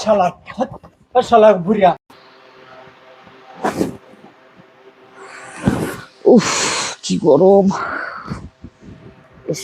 শালা শালা বুড়িয়া। উফ, কি গরম। ইস,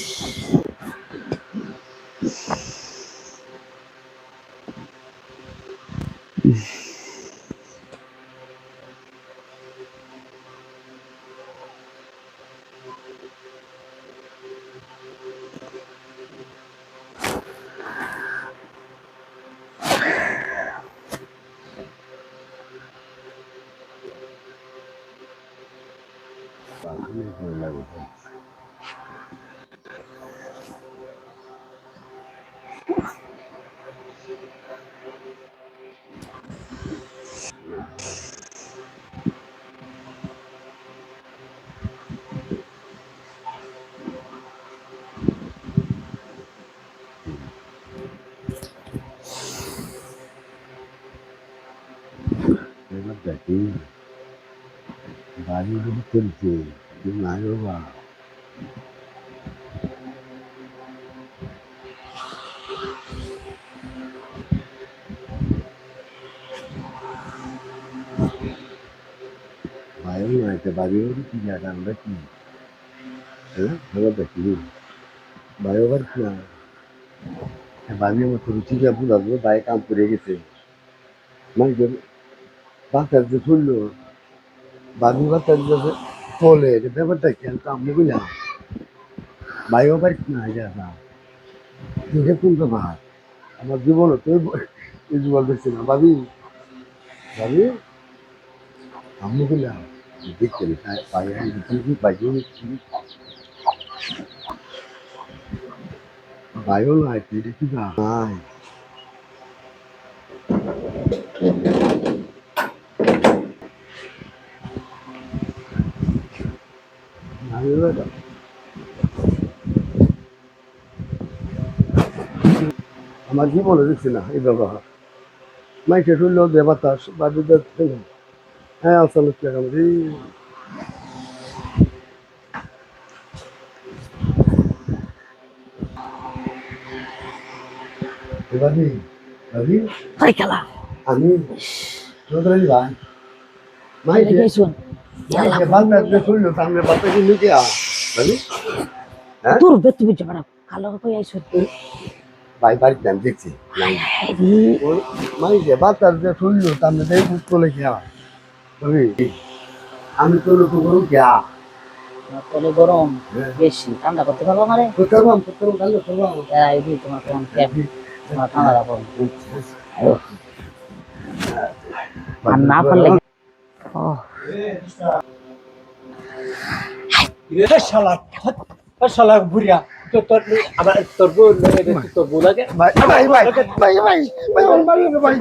এবার দেখি বাড়ি যদি চলছে নাই বাবা ভাইও নাই তো বাড়িও কি জায়গা আমরা কি হ্যাঁ এবার দেখি ভাইও আবার কি না বাড়ির মতো রুচিকে বুঝাবো ভাই কাম করে গেছে মানুষের বাচ্চার যে শুনলো বাড়ির বাচ্চার যে চলে ব্যাপারটা কি কাম বুঝলাম ভাইও আবার কি না যা দেখে কোনটা ভাই আমার জীবনও তো এই জীবন দেখছি না ভাবি ভাবি আমি বললাম দেখতে বায়ু নাই এটা কি নাই আমার জীবনে দেখছি না এই ব্যবহার মাইকে শুনলেও দে বাতাস বাড়িতে হ্যাঁ আসলে ভাবি ভাবি ভাই খেলা। আমি ভাই মাইকে গেছুন মাইকে বাতাস শুনলো সামনে বাতাস নিতে ভাবি হ্যাঁ তোর বেতু বিজে বড় কালো কই আইছুন। ভাই বাড়িতে আমি দেখছি মাইকে বাতাস যে শুনলো সামনে দেখ চলে গিয়া ভাবি আমি তো লোক করুন গিয়া তলে গরম বেশি, ঠান্ডা করতে পারবো না রে। এই দি তোমার কোন ক্যাপ তোমার ঠান্ডা রাখো। আর না পারলে ও শালা শালা বুড়িয়া। তো তোর আমার তোর বউ তোর বউ লাগে ভাই ভাই ভাই ভাই ভাই ভাই ভাই ভাই